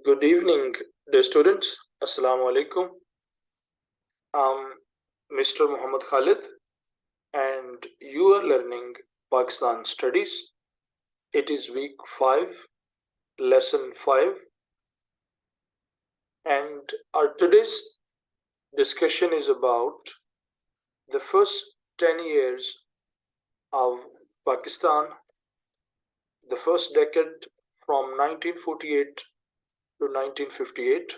Good evening, dear students. Assalamu alaikum. I'm Mr. Muhammad Khalid, and you are learning Pakistan Studies. It is week 5, lesson 5, and our today's discussion is about the first 10 years of Pakistan, the first decade from 1948 to 1958,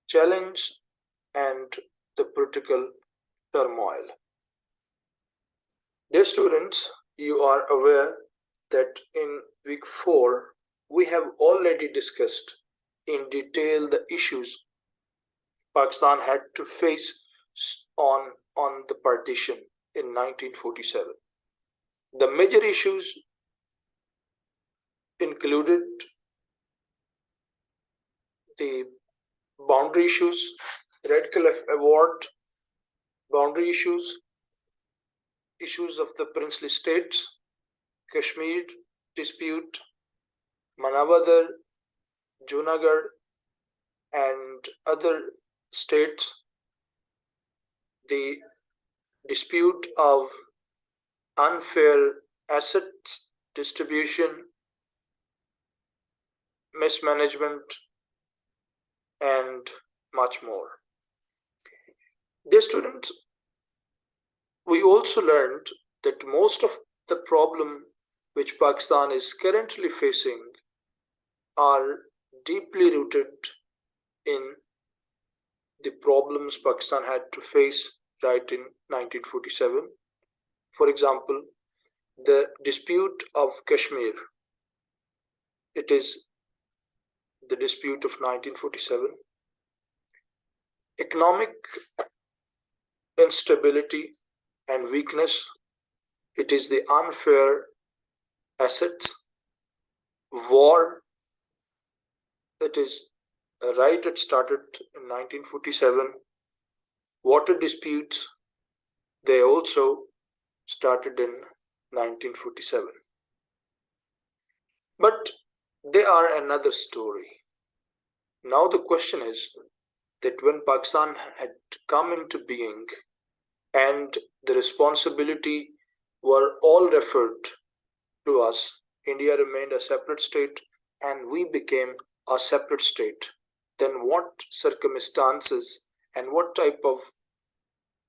challenge and the political turmoil. Dear students, you are aware that in week 4 we have already discussed in detail the issues Pakistan had to face on the partition in 1947. The major issues included the boundary issues, Red Cliff Award, boundary issues, issues of the princely states, Kashmir dispute, Manavadar, Junagadh, and other states, the dispute of unfair assets distribution, mismanagement, and much more. Dear students, we also learned that most of the problem which Pakistan is currently facing are deeply rooted in the problems Pakistan had to face right in 1947. For example, the dispute of Kashmir. It is the dispute of 1947. Economic instability and weakness. It is the unfair assets. War. It is right. It started in 1947. Water disputes. They also started in 1947. But they are another story. Now the question is that when Pakistan had come into being and the responsibility were all referred to us, India remained a separate state and we became a separate state, then what circumstances and what type of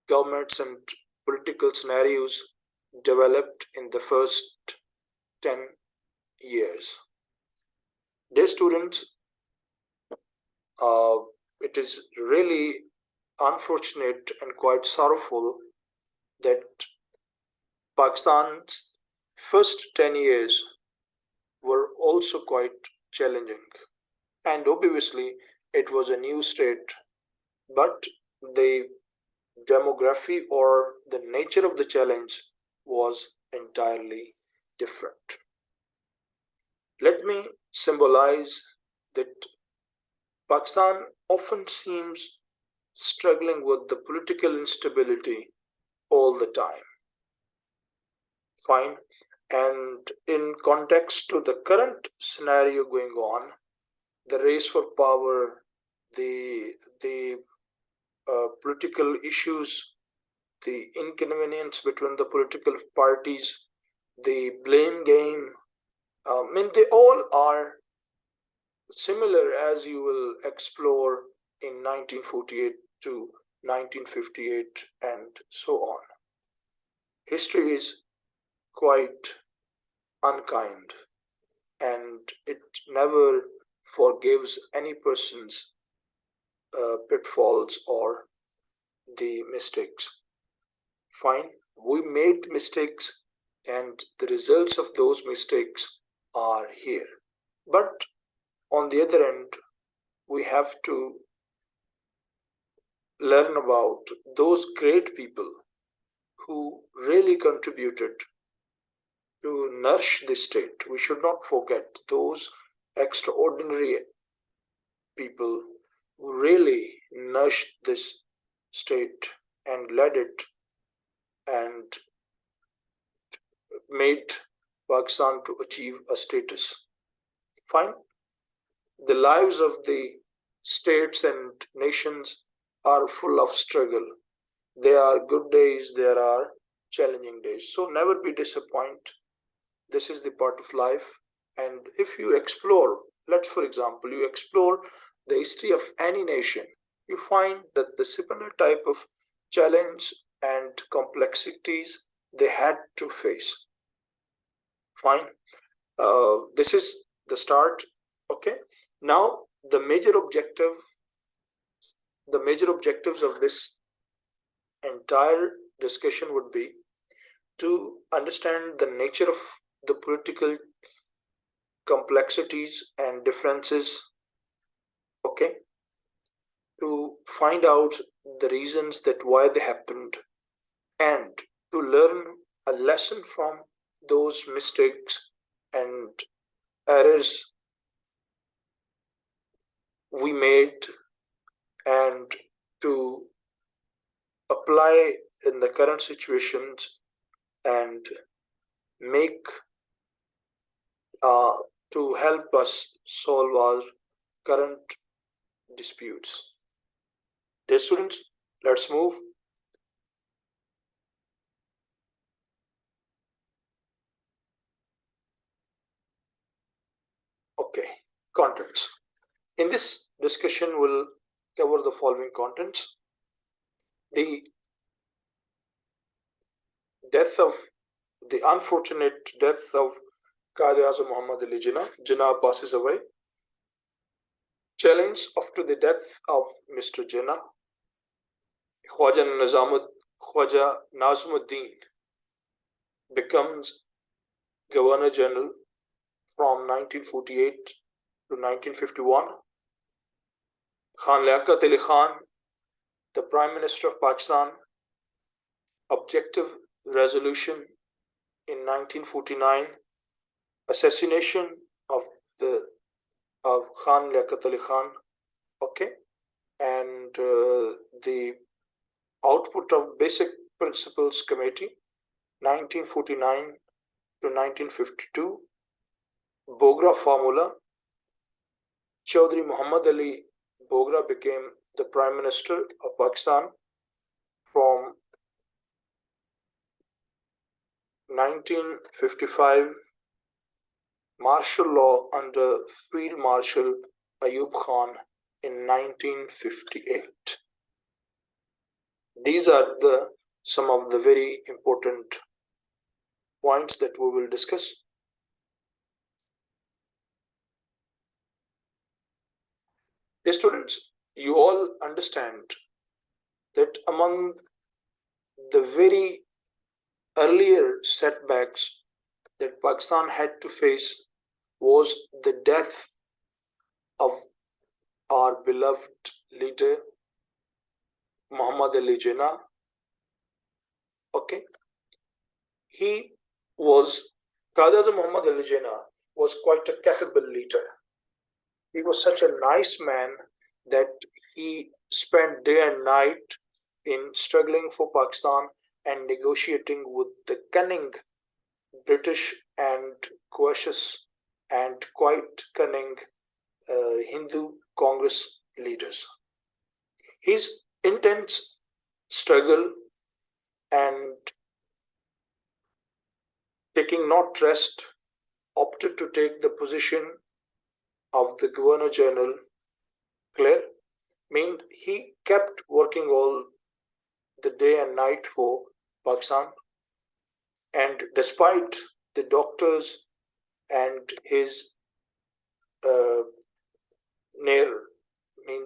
governments and political scenarios developed in the first 10 years? Dear students, it is really unfortunate and quite sorrowful that Pakistan's first 10 years were also quite challenging. And obviously, it was a new state, but the demography or the nature of the challenge was entirely different. Let me symbolize that Pakistan often seems struggling with the political instability all the time. Fine. And in context to the current scenario going on, the race for power, the political issues, the inconvenience between the political parties, the blame game, they all are similar as you will explore in 1948 to 1958 and so on. History is quite unkind and it never forgives any person's pitfalls or the mistakes. Fine, we made mistakes and the results of those mistakes are here. But on the other end, we have to learn about those great people who really contributed to nourish the state. We should not forget those extraordinary people who really nourished this state and led it and made Pakistan to achieve a status. Fine. The lives of the states and nations are full of struggle. There are good days, there are challenging days. So never be disappointed. This is the part of life. And if you explore, let's for example, you explore the history of any nation, you find that the similar type of challenge and complexities they had to face. Fine. This is the start. Okay. Now the major objectives of this entire discussion would be to understand the nature of the political complexities and differences, okay, to find out the reasons that why they happened, and to learn a lesson from those mistakes and errors we made, and to apply in the current situations and make to help us solve our current disputes. Dear students, let's move. Okay, contents. In this discussion, we'll cover the following contents: the unfortunate death of Qaid-e-Azam Muhammad Ali Jinnah. Jinnah passes away. Challenge after the death of Mr. Jinnah. Khwaja Nazmuddin becomes Governor General from 1948 to 1951. Khan Liaquat Ali Khan, the Prime Minister of Pakistan, objective resolution in 1949, assassination of Khan Liaquat Ali Khan, okay, and the output of Basic Principles Committee, 1949 to 1952, Bogra formula. Chaudhry Muhammad Ali Bogra became the Prime Minister of Pakistan from 1955. Martial law under Field Marshal Ayub Khan in 1958. These are some of the very important points that we will discuss. Dear students, you all understand that among the very earlier setbacks that Pakistan had to face was the death of our beloved leader Muhammad Ali Jinnah. Okay, Qaid-e-Azam Muhammad Ali Jinnah was quite a capable leader. He was such a nice man that he spent day and night in struggling for Pakistan and negotiating with the cunning British and cautious and quite cunning Hindu Congress leaders. His intense struggle and taking not rest, opted to take the position of the Governor General, clear, meant he kept working all the day and night for Pakistan, and despite the doctors and his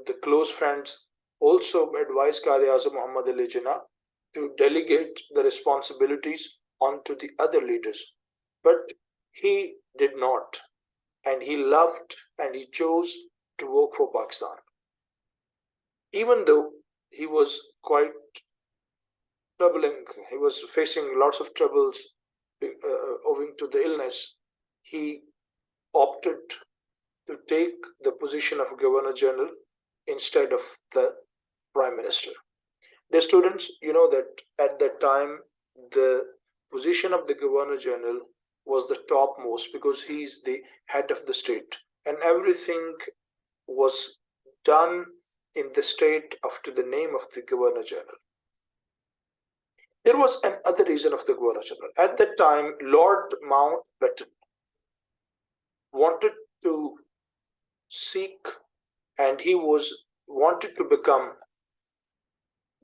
the close friends also advised Qaid-e-Azam Muhammad Ali Jinnah to delegate the responsibilities onto the other leaders, but he did not, and he loved and he chose to work for Pakistan. Even though he was quite troubling, he was facing lots of troubles owing to the illness, he opted to take the position of Governor General instead of the Prime Minister. The students, you know that at that time, the position of the Governor General was the topmost because he is the head of the state, and everything was done in the state after the name of the Governor General. There was another reason of the Governor General. At that time, Lord Mountbatten wanted to seek, and he wanted to become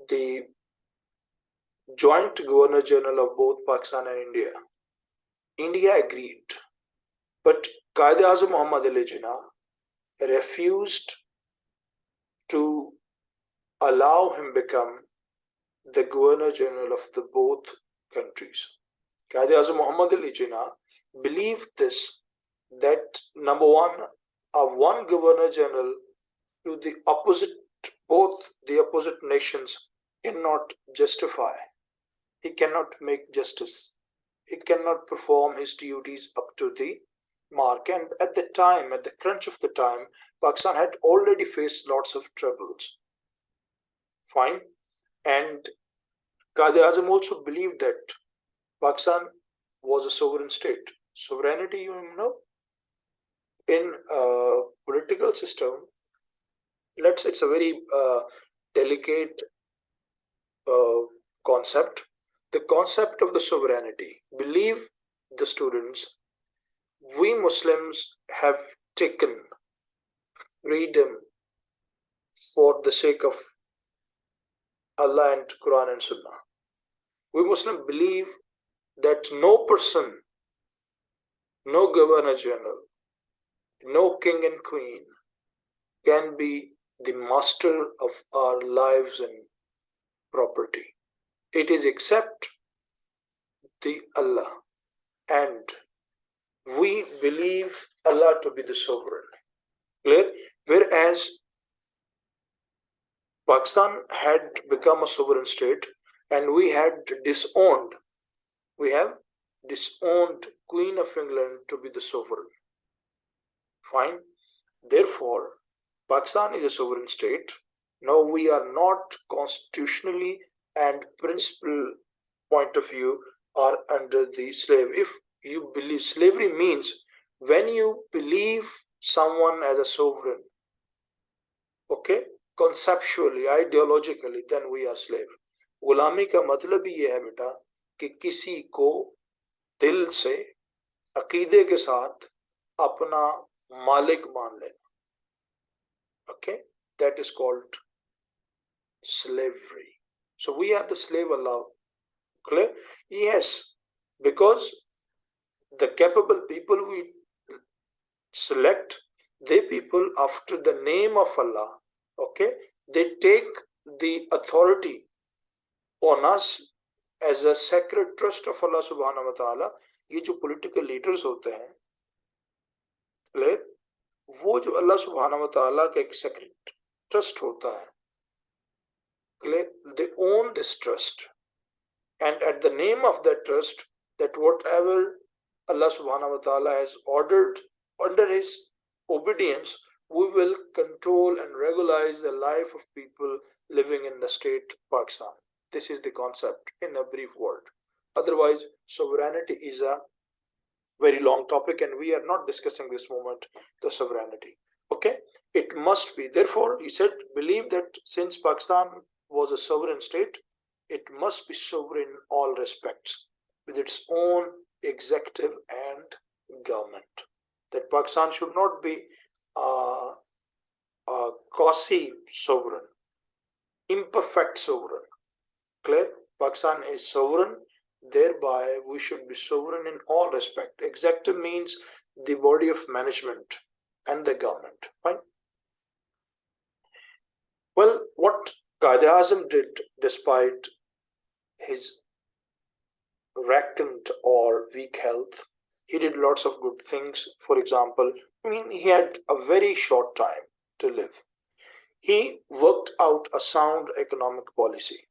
the joint Governor General of both Pakistan and India. India agreed, but Quaid-e-Azam Muhammad Ali Jinnah refused to allow him become the Governor General of the both countries. Quaid-e-Azam Muhammad Ali Jinnah believed this, that number one Governor General to the opposite, both the opposite nations cannot justify. He cannot make justice. He cannot perform his duties up to the mark. And at the time, at the crunch of the time, Pakistan had already faced lots of troubles. Fine. And Quaid-e-Azam also believed that Pakistan was a sovereign state. Sovereignty, you know, in a political system, it's a very delicate concept. The concept of the sovereignty, believe the students, we Muslims have taken freedom for the sake of Allah and Quran and Sunnah. We Muslims believe that no person, no Governor General, no King and Queen can be the master of our lives and property. It is except the Allah, and we believe Allah to be the sovereign. Clear? Whereas Pakistan had become a sovereign state, and we have disowned Queen of England to be the sovereign. Fine. Therefore, Pakistan is a sovereign state. Now we are not constitutionally and principle point of view are under the slave. If you believe, slavery means when you believe someone as a sovereign, okay, conceptually, ideologically, then we are slave. गुलामी का मतलब ही ये है बेटा कि किसी को दिल से अकीदे के साथ अपना मालिक मान लेना. Okay, that is called slavery. So we are the slave Allah. Clear? Yes, because the capable people we select, they people after the name of Allah, okay, they take the authority on us as a sacred trust of Allah subhanahu wa ta'ala. ये जो political leaders होते हैं, clear, वो जो अल्लाह सुब्हानहू व तआला का एक sacred trust होता है, clear, they own this trust, and at the name of that trust, that whatever Allah subhanahu wa ta'ala has ordered under his obedience, we will control and regularize the life of people living in the state Pakistan. This is the concept in a brief word. Otherwise, sovereignty is a very long topic, and we are not discussing this moment the sovereignty. Okay, it must be. Therefore, he said, believe that since Pakistan was a sovereign state, it must be sovereign in all respects, with its own executive and government. That Pakistan should not be a quasi-sovereign, imperfect sovereign. Clear? Pakistan is sovereign, thereby we should be sovereign in all respect. Executive means the body of management and the government. Fine? Well, what Quaid-e-Azam did despite his rackant or weak health, he did lots of good things. For example, he had a very short time to live. He worked out a sound economic policy.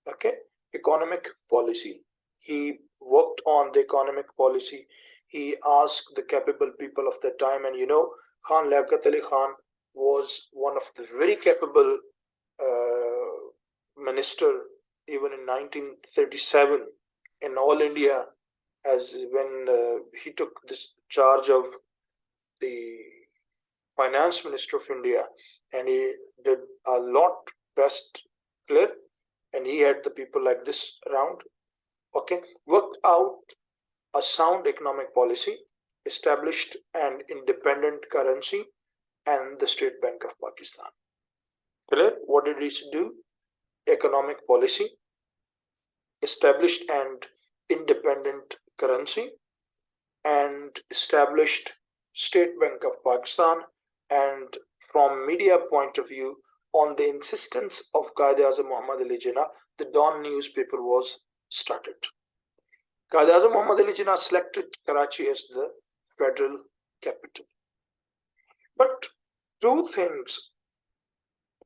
Okay, economic policy. He worked on the economic policy. He asked the capable people of the time, and Khan Liaquat Ali Khan was one of the very capable minister even in 1937 in all India, as when he took this charge of the finance minister of India, and he did a lot best clip, and he had the people like this around. Okay, worked out a sound economic policy, established an independent currency and the State Bank of Pakistan. Clear? What did he do? Economic policy, established an independent currency, and established State Bank of Pakistan. And from media point of view, on the insistence of Quaid-e-Azam Muhammad Ali Jinnah, the Dawn newspaper was started. Quaid-e-Azam Muhammad Ali Jinnah selected Karachi as the federal capital. But two things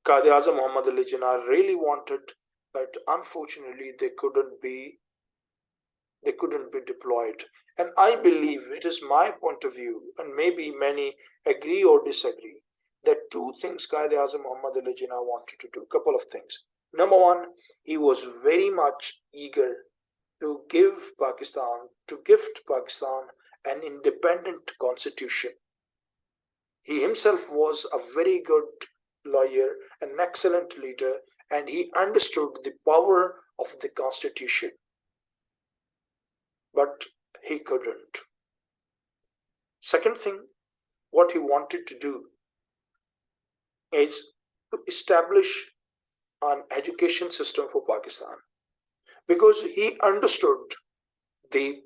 Quaid-e-Azam Muhammad Ali Jinnah really wanted, but unfortunately they couldn't be deployed. And I believe, it is my point of view, and maybe many agree or disagree, that two things Quaid-e-Azam Muhammad Ali Jinnah wanted to do. Couple of things. Number one, he was very much eager to gift Pakistan an independent constitution. He himself was a very good lawyer, an excellent leader, and he understood the power of the constitution. But he couldn't. Second thing, what he wanted to do is to establish an education system for Pakistan, because he understood the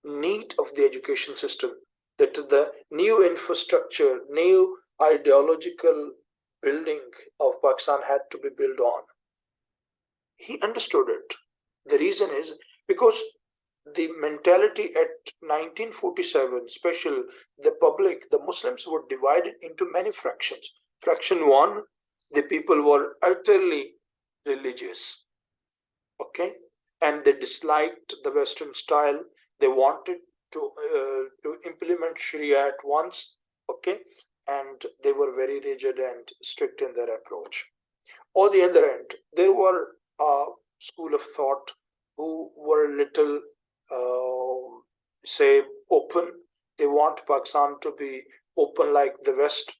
need of the education system, that the new infrastructure, new ideological building of Pakistan had to be built on. He understood it. The reason is because the mentality at 1947, especially the public, the Muslims were divided into many fractions. Fraction one, the people were utterly religious, okay, and they disliked the Western style. They wanted to implement Sharia at once, okay, and they were very rigid and strict in their approach. On the other end, there were a school of thought who were little say open. They want Pakistan to be open like the West,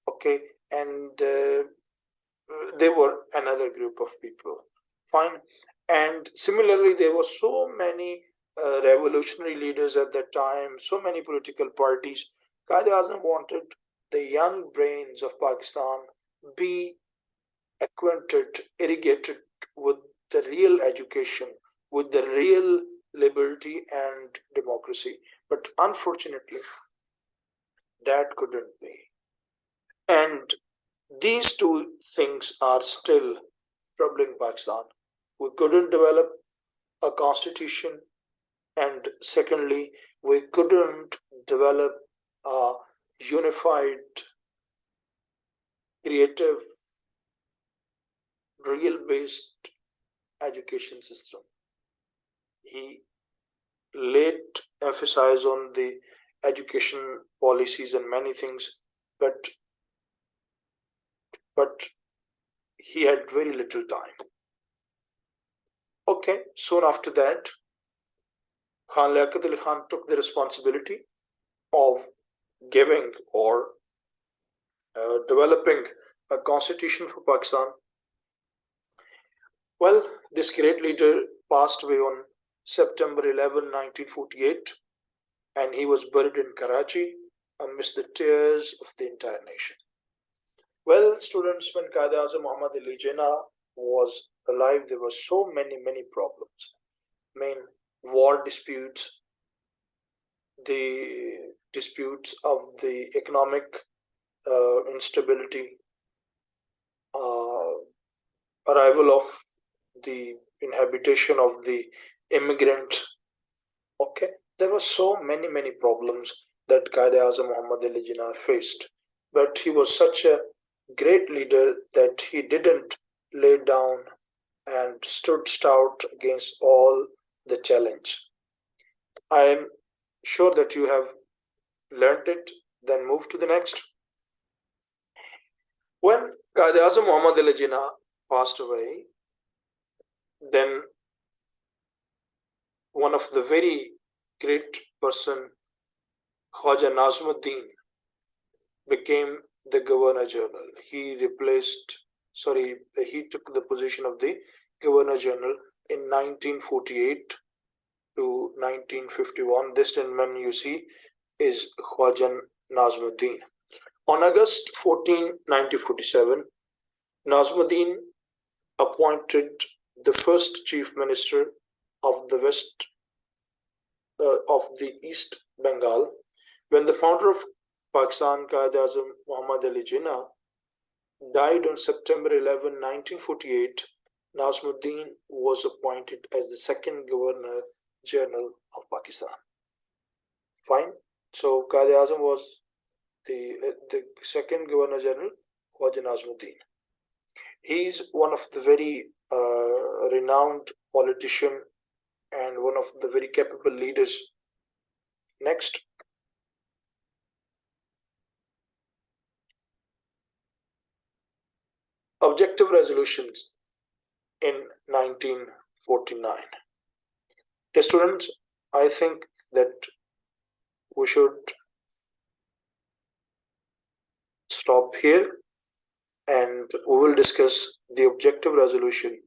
okay, and they were another group of people. Fine. And similarly, there were so many revolutionary leaders at that time, so many political parties. Quaid-e-Azam wanted the young brains of Pakistan be acquainted, irrigated with the real education, with the real liberty and democracy. But unfortunately, that couldn't be. And these two things are still troubling Pakistan. We couldn't develop a constitution, and secondly, we couldn't develop a unified, creative, real-based education system. He laid emphasis on the education policies and many things, but he had very little time. Okay, soon after that, Khan Liaquat Ali Khan took the responsibility of giving or developing a constitution for Pakistan. Well, this great leader passed away on September 11, 1948, and he was buried in Karachi amidst the tears of the entire nation. Well, students, when Quaid-e-Azam Muhammad Ali Jinnah was alive, there were so many problems. I mean, war disputes, the disputes of the economic instability, arrival of the inhabitation of the immigrants. Okay, there were so many problems that Quaid-e-Azam Muhammad Ali Jinnah faced, but he was such a great leader that he didn't lay down and stood stout against all the challenge. I am sure that you have learnt it. Then move to the next. When Quaid-e-Azam Muhammad Ali Jinnah passed away, then one of the very great person, Khwaja Nazmuddin, became the Governor General. He took the position of the Governor General in 1948 to 1951. This gentleman you see is Khwaja Nazmuddin. On August 14, 1947, Nazmuddin appointed the first Chief Minister of the East Bengal. When the founder of Pakistan, Quaid-e-Azam Muhammad Ali Jinnah, died on September 11, 1948, Nazmuddin was appointed as the second Governor General of Pakistan. Fine. So Quaid-e-Azam was the second Governor General, Khwaja Nazmuddin. He's one of the very renowned politician and one of the very capable leaders. Next. Objective resolutions in 1949. Students, I think that we should stop here and we will discuss the objective resolution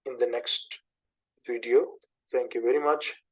in the next video. Thank you very much.